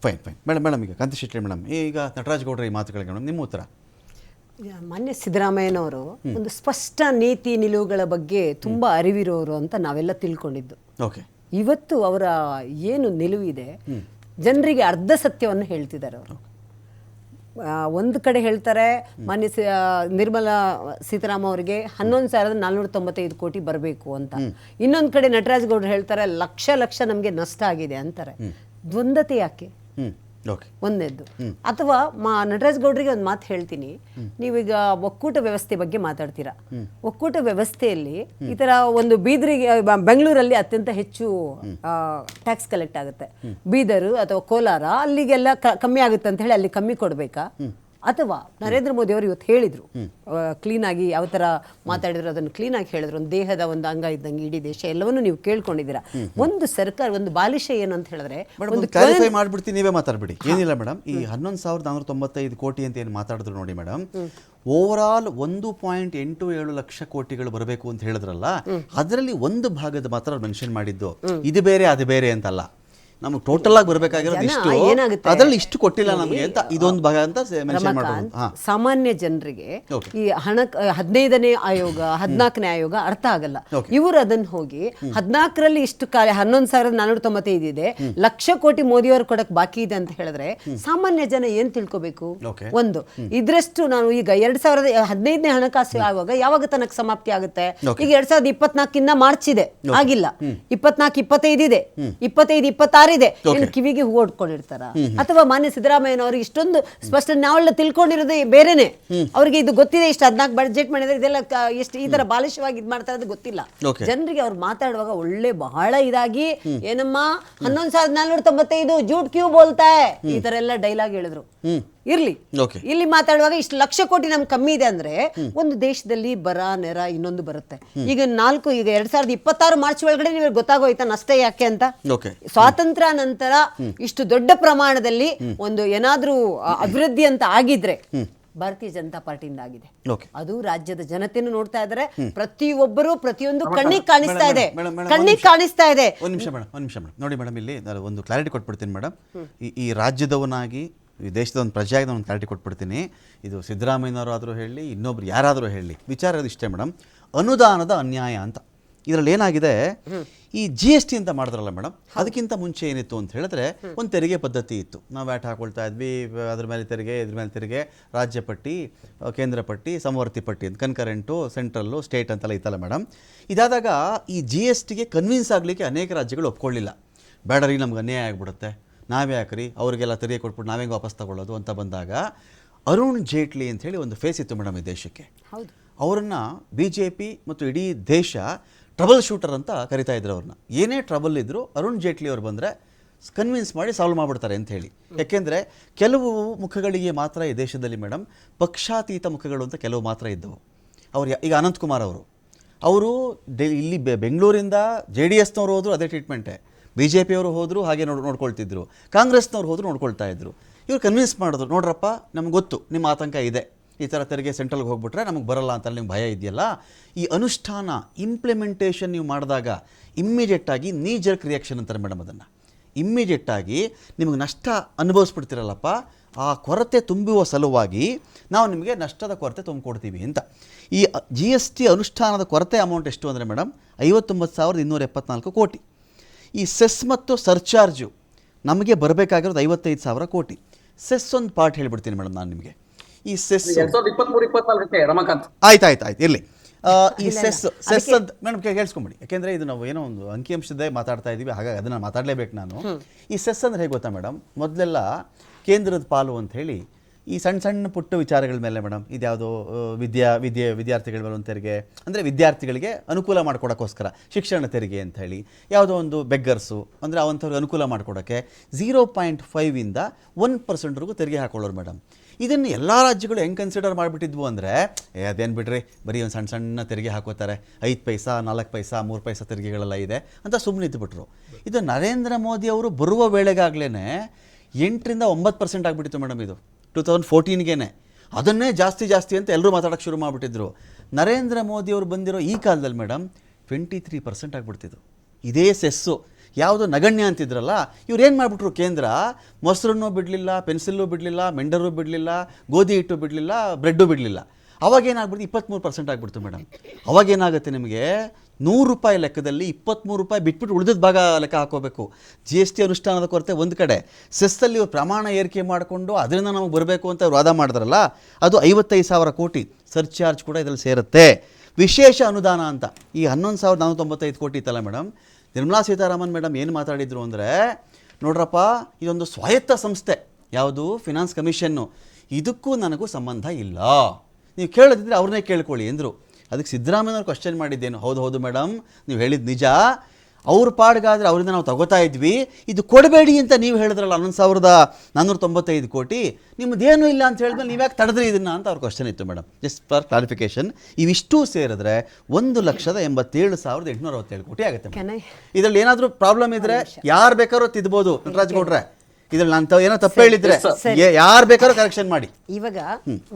Fine madam ಈಗ ಕಾಂತಿ Shetty madam, ಈಗ ನಟರಾಜ್ ಗೌಡರ ಈ ಮಾತುಗಳಿಗೆ ಮೇಡಮ್ ನಿಮ್ಮ ಉತ್ತರ? ಮಾನ್ಯ ಸಿದ್ದರಾಮಯ್ಯನವರು ಒಂದು ಸ್ಪಷ್ಟ ನೀತಿ ನಿಲುವುಗಳ ಬಗ್ಗೆ ತುಂಬ ಅರಿವಿರೋರು ಅಂತ ನಾವೆಲ್ಲ ತಿಳ್ಕೊಂಡಿದ್ದು. ಓಕೆ, ಇವತ್ತು ಅವರ ಏನು ನಿಲುವಿದೆ, ಜನರಿಗೆ ಅರ್ಧ ಸತ್ಯವನ್ನು ಹೇಳ್ತಿದ್ದಾರೆ ಅವರು. ಒಂದು ಕಡೆ ಹೇಳ್ತಾರೆ ಮಾನ್ಯ ನಿರ್ಮಲಾ ಸೀತಾರಾಮನ್ ಅವರಿಗೆ 11,495 ಕೋಟಿ ಬರಬೇಕು ಅಂತ, ಇನ್ನೊಂದು ಕಡೆ ನಟರಾಜ್ ಗೌಡ್ರು ಹೇಳ್ತಾರೆ ಲಕ್ಷ ನಮಗೆ ನಷ್ಟ ಆಗಿದೆ ಅಂತಾರೆ. ದ್ವಂದ್ವತೆ ಯಾಕೆ? ಒಂದನೇದ್ದು. ಅಥವಾ ನಟರಾಜ್ ಗೌಡ್ರಿಗೆ ಒಂದು ಮಾತು ಹೇಳ್ತೀನಿ, ನೀವೀಗ ಒಕ್ಕೂಟ ವ್ಯವಸ್ಥೆ ಬಗ್ಗೆ ಮಾತಾಡ್ತೀರಾ. ಒಕ್ಕೂಟ ವ್ಯವಸ್ಥೆಯಲ್ಲಿ ಈ ತರ ಒಂದು ಬೀದರಿಗೆ, ಬೆಂಗಳೂರಲ್ಲಿ ಅತ್ಯಂತ ಹೆಚ್ಚು ಟ್ಯಾಕ್ಸ್ ಕಲೆಕ್ಟ್ ಆಗುತ್ತೆ, ಬೀದರು ಅಥವಾ ಕೋಲಾರ ಅಲ್ಲಿಗೆಲ್ಲ ಕಮ್ಮಿ ಆಗುತ್ತೆ ಅಂತ ಹೇಳಿ ಅಲ್ಲಿ ಕಮ್ಮಿ ಕೊಡ್ಬೇಕಾ? ಅಥವಾ ನರೇಂದ್ರ ಮೋದಿ ಅವರು ಇವತ್ತು ಹೇಳಿದ್ರು ಕ್ಲೀನಾಗಿ, ಯಾವ ಥರ ಮಾತಾಡಿದ್ರು ಅದನ್ನು ಕ್ಲೀನಾಗಿ ಹೇಳಿದ್ರು, ಒಂದು ದೇಹದ ಒಂದು ಅಂಗ ಇದ್ದಂಗೆ ಇಡೀ ದೇಶ ಎಲ್ಲವನ್ನೂ ನೀವು ಕೇಳ್ಕೊಂಡಿದ್ದೀರಾ. ಒಂದು ಸರ್ಕಾರ, ಒಂದು ಬಾಲಿಶ ಏನು ಅಂತ ಹೇಳಿದ್ರೆ, ಒಂದು ಕ್ಲಾರಿಫೈ ಮಾಡ್ಬಿಡ್ತೀನಿ, ನೀವೇ ಮಾತಾಡ್ಬಿಡಿ. ಏನಿಲ್ಲ ಮೇಡಮ್, ಈ 11,495 ಕೋಟಿ ಅಂತ ಏನು ಮಾತಾಡಿದ್ರು ನೋಡಿ ಮೇಡಮ್, ಓವರ್ ಆಲ್ 1.87 ಲಕ್ಷ ಕೋಟಿಗಳು ಬರಬೇಕು ಅಂತ ಹೇಳಿದ್ರಲ್ಲ, ಅದರಲ್ಲಿ ಒಂದು ಭಾಗದ ಮಾತ್ರ ಮೆನ್ಷನ್ ಮಾಡಿದ್ದು, ಇದು ಬೇರೆ ಅದು ಬೇರೆ ಅಂತಲ್ಲ. ನಮಗೆ ಟೋಟಲ್ ಆಗಿ ಬರಬೇಕಾಗಿರೋದು ಇಷ್ಟು, ಅದರಲ್ಲಿ ಇಷ್ಟು ಕೊಟ್ಟಿಲ್ಲ ನಮಗೆ ಅಂತ ಇದೊಂದು ಭಾಗ ಅಂತ ಮೆನ್ಷನ್ ಮಾಡಬಹುದು. ಸಾಮಾನ್ಯ ಜನರಿಗೆ ಈ ಹಣ 15ನೇ ಆಯೋಗ 14ನೇ ಆಯೋಗ ಅರ್ಥ ಆಗಲ್ಲ. ಇವರು ಅದನ್ನ ಹೋಗಿ 14ರಲ್ಲಿ ಇಷ್ಟು 11,495 ಇದೆ, ಲಕ್ಷ ಕೋಟಿ ಮೋದಿಯವರು ಕೊಡಕ್ ಬಾಕಿ ಇದೆ ಅಂತ ಹೇಳಿದ್ರೆ ಸಾಮಾನ್ಯ ಜನ ಏನ್ ತಿಳ್ಕೋಬೇಕು? ಒಂದು ಇದ್ರಷ್ಟು ನಾನು ಈಗ 2015ನೇ ಹಣಕಾಸು ಆಯೋಗ ಯಾವಾಗ ತನಕ ಸಮಾಪ್ತಿ ಆಗುತ್ತೆ? ಈಗ 2024 ಮಾರ್ಚ್ ಇದೆ, ಆಗಿಲ್ಲ. 24-25 ಇದೆ, 25-26 ಇದೆ. ಕಿವಿಗೆ ಹೂ ಹೊಡ್ಕೊಂಡಿರ್ತಾರ? ಅಥವಾ ಮಾನ್ಯ ಸಿದ್ದರಾಮಯ್ಯನವರು ಇಷ್ಟೊಂದು ಸ್ಪಷ್ಟ, ನಾವೆಲ್ಲ ತಿಳ್ಕೊಂಡಿರೋದು ಬೇರೆನೆ, ಅವ್ರಿಗೆ ಇದು ಗೊತ್ತಿದೆ, ಇಷ್ಟು 14 ಬಡ್ಜೆಟ್ ಮಾಡಿದ್ರೆ ಇದೆಲ್ಲ ಎಷ್ಟು ಈ ತರ ಬಾಲಿಶವಾಗಿ ಇದ್ ಮಾಡ್ತಾರೆ ಅದು ಗೊತ್ತಿಲ್ಲ ಜನರಿಗೆ. ಅವ್ರು ಮಾತಾಡುವಾಗ ಒಳ್ಳೆ ಬಹಳ ಇದಾಗಿ ಏನಮ್ಮ 11,495 ಜೂಟ್ ಕ್ಯೂ ಬೋಲ್ತಾ ಈ ತರ ಎಲ್ಲ ಡೈಲಾಗ್ ಹೇಳಿದ್ರು. ಇರ್ಲಿ, ಇಲ್ಲಿ ಮಾತಾಡುವಾಗ ಇಷ್ಟು ಲಕ್ಷ ಕೋಟಿ ನಮ್ಗೆ ಕಮ್ಮಿ ಇದೆ ಅಂದ್ರೆ ಒಂದು ದೇಶದಲ್ಲಿ ಬರ ನೆರ ಇನ್ನೊಂದು ಬರುತ್ತೆ. ಈಗ 2026 ಮಾರ್ಚ್ ಒಳಗಡೆ ನಿಮಗೆ ಗೊತ್ತಾಗೋಯ್ತಾ ನಷ್ಟ ಯಾಕೆ ಅಂತ? ಸ್ವಾತಂತ್ರ್ಯ ನಂತರ ಇಷ್ಟು ದೊಡ್ಡ ಪ್ರಮಾಣದಲ್ಲಿ ಒಂದು ಏನಾದ್ರೂ ಅಭಿವೃದ್ಧಿ ಅಂತ ಆಗಿದ್ರೆ ಭಾರತೀಯ ಜನತಾ ಪಾರ್ಟಿಯಿಂದ ಆಗಿದೆ. ಅದು ರಾಜ್ಯದ ಜನತೆಯನ್ನು ನೋಡ್ತಾ ಇದ್ದಾರೆ, ಪ್ರತಿಯೊಬ್ಬರು ಪ್ರತಿಯೊಂದು ಕಣ್ಣಿಗೆ ಕಾಣಿಸ್ತಾ ಇದೆ, ಕಣ್ಣಿಗೆ ಕಾಣಿಸ್ತಾ ಇದೆ. ಒಂದ್ ನಿಮಿಷ ಮೇಡಮ್ ನೋಡಿ ಮೇಡಮ್, ಇಲ್ಲಿ ಒಂದು ಕ್ಲಾರಿಟಿ ಕೊಟ್ಬಿಡ್ತೀನಿ ಮೇಡಮ್. ಈ ರಾಜ್ಯದವನಾಗಿ, ಈ ದೇಶದ ಒಂದು ಪ್ರಜೆಯಾಗಿ ಒಂದು ಕ್ಲಾರಿಟಿ ಕೊಟ್ಬಿಡ್ತೀನಿ. ಇದು ಸಿದ್ದರಾಮಯ್ಯನವರು ಆದರೂ ಹೇಳಿ, ಇನ್ನೊಬ್ರು ಯಾರಾದರೂ ಹೇಳಿ, ವಿಚಾರ ಇಷ್ಟೇ ಮೇಡಮ್, ಅನುದಾನದ ಅನ್ಯಾಯ ಅಂತ. ಇದರಲ್ಲಿ ಏನಾಗಿದೆ, ಈ GST ಅಂತ ಮಾಡಿದ್ರಲ್ಲ ಮೇಡಮ್, ಅದಕ್ಕಿಂತ ಮುಂಚೆ ಏನಿತ್ತು ಅಂತ ಹೇಳಿದ್ರೆ ಒಂದು ತೆರಿಗೆ ಪದ್ಧತಿ ಇತ್ತು. ನಾವು ವ್ಯಾಟ್ ಹಾಕೊಳ್ತಾ ಇದ್ವಿ, ಅದ್ರ ಮೇಲೆ ತೆರಿಗೆ, ಇದ್ರ ಮೇಲೆ ತೆರಿಗೆ, ರಾಜ್ಯ ಪಟ್ಟಿ, ಕೇಂದ್ರ ಪಟ್ಟಿ, ಸಮವರ್ತಿ ಪಟ್ಟಿ ಅಂತ, ಕನ್ಕರೆಂಟು, ಸೆಂಟ್ರಲ್ಲು, ಸ್ಟೇಟ್ ಅಂತೆಲ್ಲ ಇತ್ತಲ್ಲ ಮೇಡಮ್. ಇದಾದಾಗ ಈ GSTಗೆ ಕನ್ವಿನ್ಸ್ ಆಗಲಿಕ್ಕೆ ಅನೇಕ ರಾಜ್ಯಗಳು ಒಪ್ಕೊಳ್ಳಿಲ್ಲ. ಬೇಡರಿ ನಮ್ಗೆ ಅನ್ಯಾಯ ಆಗಿಬಿಡುತ್ತೆ, ನಾವೇ ಹಾಕ್ರಿ, ಅವರಿಗೆಲ್ಲ ತೆರಿಗೆ ಕೊಟ್ಬಿಟ್ಟು ನಾವೇ ವಾಪಸ್ ತಗೊಳ್ಳೋದು ಅಂತ ಬಂದಾಗ ಅರುಣ್ ಜೇಟ್ಲಿ ಅಂತ ಹೇಳಿ ಒಂದು ಫೇಸ್ ಇತ್ತು ಮೇಡಮ್ ಈ ದೇಶಕ್ಕೆ. ಅವರನ್ನು BJP ಮತ್ತು ಇಡೀ ದೇಶ ಟ್ರಬಲ್ ಶೂಟರ್ ಅಂತ ಕರಿತಾ ಇದ್ರು ಅವ್ರನ್ನ. ಏನೇ ಟ್ರಬಲ್ ಇದ್ದರೂ ಅರುಣ್ ಜೇಟ್ಲಿ ಅವರು ಬಂದರೆ ಕನ್ವಿನ್ಸ್ ಮಾಡಿ ಸಾಲ್ವ್ ಮಾಡಿಬಿಡ್ತಾರೆ ಅಂತ ಹೇಳಿ. ಯಾಕೆಂದರೆ ಕೆಲವು ಮುಖಗಳಿಗೆ ಮಾತ್ರ ಈ ದೇಶದಲ್ಲಿ ಮೇಡಮ್ ಪಕ್ಷಾತೀತ ಮುಖಗಳು ಅಂತ ಕೆಲವು ಮಾತ್ರ ಇದ್ದವು. ಅವ್ರು ಈಗ ಅನಂತಕುಮಾರ್ ಅವರು ಇಲ್ಲಿ ಬೆಂಗಳೂರಿಂದ JDSನವ್ರು ಹೋದ್ರು ಅದೇ ಟ್ರೀಟ್ಮೆಂಟೇ, BJP ಅವರು ಹೋದರೂ ಹಾಗೆ ನೋಡ್ಕೊಳ್ತಿದ್ರು, ಕಾಂಗ್ರೆಸ್ನವ್ರು ಹೋದ್ರು ನೋಡ್ಕೊಳ್ತಾ ಇದ್ರು. ಇವ್ರು ಕನ್ವಿನ್ಸ್ ಮಾಡಿದ್ರು, ನೋಡ್ರಪ್ಪ ನಮ್ಗೆ ಗೊತ್ತು ನಿಮ್ಮ ಆತಂಕ ಇದೆ, ಈ ಥರ ತೆರಿಗೆ ಸೆಂಟ್ರಲ್ಗೆ ಹೋಗ್ಬಿಟ್ರೆ ನಮಗೆ ಬರಲ್ಲ ಅಂತ ನಿಮ್ಗೆ ಭಯ ಇದೆಯಲ್ಲ, ಈ ಅನುಷ್ಠಾನ ಇಂಪ್ಲಿಮೆಂಟೇಷನ್ ನೀವು ಮಾಡಿದಾಗ ಇಮ್ಮಿಡಿಯೇಟಾಗಿ ನೀ ಜರ್ಕ್ ರಿಯಾಕ್ಷನ್ ಅಂತಾರೆ ಮೇಡಮ್. ಅದನ್ನು ಇಮ್ಮಿಡಿಯೇಟಾಗಿ ನಿಮಗೆ ನಷ್ಟ ಅನುಭವಿಸ್ಬಿಡ್ತೀರಲ್ಲಪ್ಪ, ಆ ಕೊರತೆ ತುಂಬುವ ಸಲುವಾಗಿ ನಾವು ನಿಮಗೆ ನಷ್ಟದ ಕೊರತೆ ತುಂಬಿಕೊಡ್ತೀವಿ ಅಂತ. ಈ GST ಅನುಷ್ಠಾನದ ಕೊರತೆ ಅಮೌಂಟ್ ಎಷ್ಟು ಅಂದರೆ ಮೇಡಮ್ 59,274 ಕೋಟಿ. ಈ ಸೆಸ್ ಮತ್ತು ಸರ್ಚಾರ್ಜು ನಮಗೆ ಬರಬೇಕಾಗಿರೋದು 55,000 ಕೋಟಿ. ಸೆಸ್ ಒಂದು ಪಾರ್ಟ್ ಹೇಳಿಬಿಡ್ತೀನಿ ಮೇಡಮ್ ನಾನು ನಿಮಗೆ. ಈ ಸೆಸ್ 2023-24 ರಮಾಕಾಂತ್ ಆಯ್ತು ಇರಲಿ. ಈ ಸೆಸ್ ಅಂತ ಮೇಡಮ್ ಕೇಳಿಸ್ಕೊಂಬಿಡಿ, ಯಾಕೆಂದರೆ ಇದು ನಾವು ಏನೋ ಒಂದು ಅಂಕಿಅಂಶದೇ ಮಾತಾಡ್ತಾ ಇದ್ದೀವಿ, ಹಾಗಾಗಿ ಅದನ್ನು ಮಾತಾಡಲೇಬೇಕು ನಾನು. ಈ ಸೆಸ್ ಅಂದರೆ ಹೇಗೆ ಗೊತ್ತಾ ಮೇಡಮ್, ಮೊದಲೆಲ್ಲ ಕೇಂದ್ರದ ಪಾಲು ಅಂತ ಹೇಳಿ ಈ ಸಣ್ಣ ಪುಟ್ಟ ವಿಚಾರಗಳ ಮೇಲೆ ಮೇಡಮ್, ಇದ್ಯಾವುದೋ ವಿದ್ಯಾರ್ಥಿಗಳ ಮೇಲೆ ಒಂದು ತೆರಿಗೆ, ಅಂದರೆ ವಿದ್ಯಾರ್ಥಿಗಳಿಗೆ ಅನುಕೂಲ ಮಾಡಿಕೊಡೋಕ್ಕೋಸ್ಕರ ಶಿಕ್ಷಣ ತೆರಿಗೆ ಅಂತ ಹೇಳಿ, ಯಾವುದೋ ಒಂದು ಬೆಗ್ಗರ್ಸು ಅಂದರೆ ಅವಂಥವ್ರಿಗೆ ಅನುಕೂಲ ಮಾಡಿಕೊಡೋಕ್ಕೆ 0.5ಇಂದ 1%ವರೆಗೂ ತೆರಿಗೆ ಹಾಕೊಳ್ಳೋರು ಮೇಡಮ್. ಇದನ್ನು ಎಲ್ಲ ರಾಜ್ಯಗಳು ಹೆಂಗೆ ಕನ್ಸಿಡರ್ ಮಾಡಿಬಿಟ್ಟಿದ್ವು ಅಂದರೆ, ಅದೇನು ಬಿಡ್ರಿ, ಬರೀ ಒಂದು ಸಣ್ಣ ತೆರಿಗೆ ಹಾಕೋತಾರೆ, 5 ಪೈಸಾ 4 ಪೈಸಾ 3 ಪೈಸಾ ತೆರಿಗೆಗಳೆಲ್ಲ ಇದೆ ಅಂತ ಸುಮ್ಮನೆ ಇದ್ದುಬಿಟ್ರು. ಇದು ನರೇಂದ್ರ ಮೋದಿ ಅವರು ಬರುವ ವೇಳೆಗಾಗಲೇ 8ರಿಂದ 9% ಆಗಿಬಿಟ್ಟಿತ್ತು ಮೇಡಮ್. ಇದು 2014ಗೆ ಅದನ್ನೇ ಜಾಸ್ತಿ ಅಂತ ಎಲ್ಲರೂ ಮಾತಾಡೋಕ್ಕೆ ಶುರು ಮಾಡಿಬಿಟ್ಟಿದ್ರು. ನರೇಂದ್ರ ಮೋದಿಯವರು ಬಂದಿರೋ ಈ ಕಾಲದಲ್ಲಿ ಮೇಡಮ್ 23% ಆಗಿಬಿಡ್ತಿದ್ದು ಇದೇ ಸೆಸ್ಸು. ಯಾವುದೋ ನಗಣ್ಯ ಅಂತಿದ್ರಲ್ಲ, ಇವ್ರು ಏನು ಮಾಡಿಬಿಟ್ರು, ಕೇಂದ್ರ ಮೊಸರನ್ನು ಬಿಡಲಿಲ್ಲ, ಪೆನ್ಸಿಲ್ಲು ಬಿಡಲಿಲ್ಲ, ಮೆಂಡರು ಬಿಡಲಿಲ್ಲ, ಗೋಧಿ ಹಿಟ್ಟು ಬಿಡಲಿಲ್ಲ, ಬ್ರೆಡ್ಡು ಬಿಡಲಿಲ್ಲ. ಅವಾಗೇನಾಗ್ಬಿಡ್ತು, 23% ಆಗಿಬಿಡ್ತು ಮೇಡಮ್. ಅವಾಗೇನಾಗುತ್ತೆ ನಿಮಗೆ, 100 ರೂಪಾಯಿ ಲೆಕ್ಕದಲ್ಲಿ 23 ರೂಪಾಯಿ ಬಿಟ್ಬಿಟ್ಟು ಉಳಿದ ಭಾಗ ಲೆಕ್ಕ ಹಾಕೋಬೇಕು. GST ಅನುಷ್ಠಾನದ ಕೊರತೆ ಒಂದು ಕಡೆ, ಸೆಸ್ಸಲ್ಲಿ ಇವರು ಪ್ರಮಾಣ ಏರಿಕೆ ಮಾಡಿಕೊಂಡು ಅದರಿಂದ ನಮಗೆ ಬರಬೇಕು ಅಂತ ಇವ್ರು ವಾದ ಮಾಡಿದ್ರಲ್ಲ, ಅದು 55,000 ಕೋಟಿ ಸರ್ಚಾರ್ಜ್ ಕೂಡ ಇದರಲ್ಲಿ ಸೇರುತ್ತೆ. ವಿಶೇಷ ಅನುದಾನ ಅಂತ ಈ 11,495 ಕೋಟಿ ಇತ್ತಲ್ಲ ಮೇಡಮ್, ನಿರ್ಮಲಾ ಸೀತಾರಾಮನ್ ಮೇಡಮ್ ಏನು ಮಾತಾಡಿದ್ರು ಅಂದರೆ, ನೋಡ್ರಪ್ಪ ಇದೊಂದು ಸ್ವಾಯತ್ತ ಸಂಸ್ಥೆ, ಯಾವುದು ಫಿನಾನ್ಸ್ ಕಮಿಷನ್ನು, ಇದಕ್ಕೂ ನನಗೂ ಸಂಬಂಧ ಇಲ್ಲ, ನೀವು ಕೇಳದಿದ್ದರೆ ಅವ್ರನ್ನೇ ಕೇಳ್ಕೊಳ್ಳಿ ಎಂದರು. ಅದಕ್ಕೆ ಸಿದ್ದರಾಮಯ್ಯವ್ರು ಕ್ವಶನ್ ಮಾಡಿದ್ದೇನು, ಹೌದು ಮೇಡಮ್ ನೀವು ಹೇಳಿದ್ದು ನಿಜ, ಅವ್ರ ಪಾಡ್ಗಾದರೆ ಅವರಿಂದ ನಾವು ತಗೋತಾ ಇದ್ವಿ, ಇದು ಕೊಡಬೇಡಿ ಅಂತ ನೀವು ಹೇಳಿದ್ರಲ್ಲ 11,495 ಕೋಟಿ, ನಿಮ್ಮದೇನೂ ಇಲ್ಲ ಅಂತ ಹೇಳಿದ್ಮೇಲೆ ನೀವು ಯಾಕೆ ತಡೆದ್ರಿ ಇದನ್ನು ಅಂತ ಅವ್ರ ಕ್ವಶನ್ ಇತ್ತು ಮೇಡಮ್. ಜಸ್ಟ್ ಫಾರ್ ಕ್ಲಾರಿಫಿಕೇಶನ್, ಇವಿಷ್ಟು ಸೇರಿದ್ರೆ 1,80,867 ಕೋಟಿ ಆಗುತ್ತೆ. ಇದರಲ್ಲಿ ಏನಾದರೂ ಪ್ರಾಬ್ಲಮ್ ಇದ್ದರೆ ಯಾರು ಬೇಕಾದ್ರೂ ತಿದ್ಬೋದು ನಟರಾಜ್ ಗೌಡ್ರೆ, ಇದ್ರಲ್ಲಿ ನಾನು ಏನೋ ತಪ್ಪು ಹೇಳಿದ್ರೆ ಯಾರು ಬೇಕಾದ್ರೂ ಕರೆಕ್ಷನ್ ಮಾಡಿ. ಇವಾಗ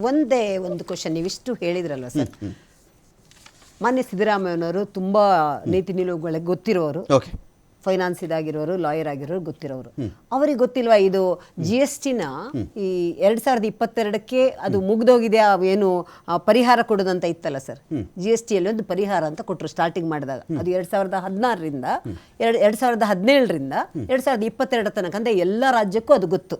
ಒಂದು ಕ್ವಶನ್, ನೀವಿಷ್ಟು ಹೇಳಿದ್ರಲ್ಲ ಸರ್, ಮಾನ್ಯ ಸಿದ್ದರಾಮಯ್ಯನವರು ತುಂಬಾ ನೀತಿ ನಿಲುವುಗಳಿಗೆ ಗೊತ್ತಿರೋರು, ಫೈನಾನ್ಸ್ ಇದಾಗಿರೋರು, ಲಾಯರ್ ಆಗಿರೋರು, ಗೊತ್ತಿರೋರು. ಅವರಿಗೆ ಗೊತ್ತಿಲ್ವಾ ಇದು GSTನ ಈ 2022ಕ್ಕೆ ಅದು ಮುಗ್ದೋಗಿದೆ, ಏನು ಪರಿಹಾರ ಕೊಡೋದಂತ ಇತ್ತಲ್ಲ ಸರ್, GSTಯಲ್ಲಿ ಒಂದು ಪರಿಹಾರ ಅಂತ ಕೊಟ್ಟರು ಸ್ಟಾರ್ಟಿಂಗ್ ಮಾಡಿದಾಗ. ಅದು 2016ರಿಂದ 2017ರಿಂದ 2022 ತನಕ ಅಂದ್ರೆ ಎಲ್ಲ ರಾಜ್ಯಕ್ಕೂ ಅದು ಗೊತ್ತು.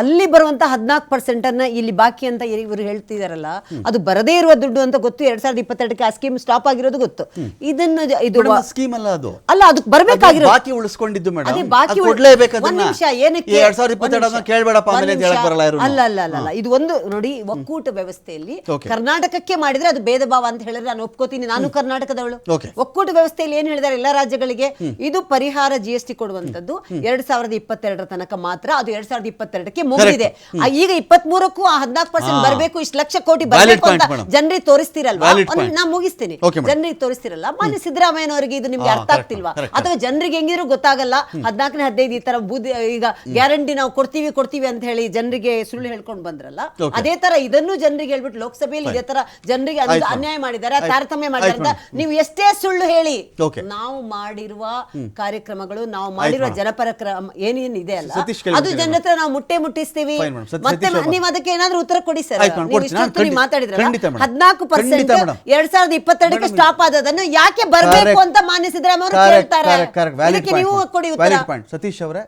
ಅಲ್ಲಿ ಬರುವಂತ 14% ಇಲ್ಲಿ ಬಾಕಿ ಅಂತ ಇವರು ಹೇಳ್ತಿದಾರಲ್ಲ, ಅದು ಬರದೇ ಇರುವ ದುಡ್ಡು ಅಂತ ಗೊತ್ತು. 2022ಕ್ಕೆ ಆ ಸ್ಕೀಮ್ ಸ್ಟಾಪ್ ಆಗಿರೋದು ಗೊತ್ತು. ಇದನ್ನು ಇದು ಸ್ಕೀಮ್ ಅಲ್ಲ, ಅದು ಅಲ್ಲ, ಅದಕ್ಕೆ ಬರಬೇಕಾಗಿರೋದು ಬಾಕಿ ಉಳಿಸ್ಕೊಂಡಿದ್ದು ಮೇಡಮ್, ಅದೇ ಬಾಕಿ ಕೊಡ್ಲೇಬೇಕು. ಒಂದು ನಿಮಿಷ, ಏನಕ್ಕೆ 2022 ಕೇಳಬೇಡಪ್ಪ ಆಮೇಲೆ ಅಂತ ಹೇಳಕ್ ಬರಲ್ಲ. ಅಲ್ಲ, ಇದು ಒಂದು ನೋಡಿ, ಒಕ್ಕೂಟ ವ್ಯವಸ್ಥೆಯಲ್ಲಿ ಕರ್ನಾಟಕಕ್ಕೆ ಮಾಡಿದ್ರೆ ಅದು ಭೇದ ಭಾವ ಅಂತ ಹೇಳಿದ್ರೆ ನಾನು ಒಪ್ಕೋತೀನಿ, ನಾನು ಕರ್ನಾಟಕದವಳು. ಒಕ್ಕೂಟ ವ್ಯವಸ್ಥೆಯಲ್ಲಿ ಏನ್ ಹೇಳಿದಾರೆ ಎಲ್ಲ ರಾಜ್ಯಗಳಿಗೆ, ಇದು ಪರಿಹಾರ GST ಕೊಡುವಂತದ್ದು 2022 ತನಕ ಮಾತ್ರ, ಅದು 2022ಕ್ಕೆ ಮುಗಿದಿದೆ. ಈಗ 23ಕ್ಕೂ ಆ 14% ಬರಬೇಕು, ಇಷ್ಟು ಲಕ್ಷ ಕೋಟಿ ಬರಬೇಕು ಅಂತ ಜನರಿಗೆ ತೋರಿಸ್ತಿರಲ್ವಾ, ನಾ ಮುಗಿಸ್ತೀನಿ, ಜನರಿಗೆ ತೋರಿಸ್ತಿರಲ್ಲ. ಮಾನ್ಯ ಸಿದ್ದರಾಮಯ್ಯನವರಿಗೆ ಇದು ನಿಮ್ಗೆ ಅರ್ಥ ಆಗ್ತಿಲ್ವಾ, ಅಥವಾ ಜನರಿಗೆ ಹೆಂಗಿದ್ರು ಗೊತ್ತಾಗಲ್ಲ, 14ನೇ 15 ಈ ತರ ಬುದ್ಧಿ, ಈಗ ಗ್ಯಾರಂಟಿ ನಾವು ಕೊಡ್ತೀವಿ ಅಂತ ಹೇಳಿ ಜನರಿಗೆ ಸುಳ್ಳು ಹೇಳ್ಕೊಂಡು ಬಂದ್ರಲ್ಲ, ಅದೇ ತರ ಇದನ್ನು ಜನರಿಗೆ ಹೇಳ್ಬಿಟ್ಟು ಲೋಕಸಭೆಯಲ್ಲಿ ಇದೇ ತರ ಜನರಿಗೆ ಅನ್ಯಾಯ ಮಾಡಿದ್ದಾರೆ, ತಾರತಮ್ಯ ಮಾಡಿದ್ದಾರೆ ಅಂತ ನೀವು ಎಷ್ಟೇ ಸುಳ್ಳು ಹೇಳಿ, ನಾವು ಮಾಡಿರುವ ಕಾರ್ಯಕ್ರಮಗಳು, ನಾವು ಮಾಡಿರುವ ಜನಪರ ಕ್ರಮ ಏನೇನಿದೆ ಅಲ್ಲ, ಅದು ಜನರ ಹತ್ರ ನಾವು ಮುಟ್ಟಿಸ್ತೀವಿ. ಮತ್ತೆ ನೀವು ಅದಕ್ಕೆ ಏನಾದ್ರೂ ಉತ್ತರ ಕೊಡಿ ಸರ್. ನೀವು ಮಾತಾಡಿದ್ರಲ್ಲ 14% 2022ಕ್ಕೆ ಸ್ಟಾಪ್ ಆದದನ್ನು ಯಾಕೆ ಬರಬೇಕು ಅಂತ ಮಾನ್ಯ ಸಿದ್ದರಾಮಯ್ಯ ಅವರು ಕೇಳ್ತಾರೆ, ಅದಕ್ಕೆ ನೀವು ಕೊಡಿ ಉತ್ತರ. ಸತೀಶ್ ಅವರೇ,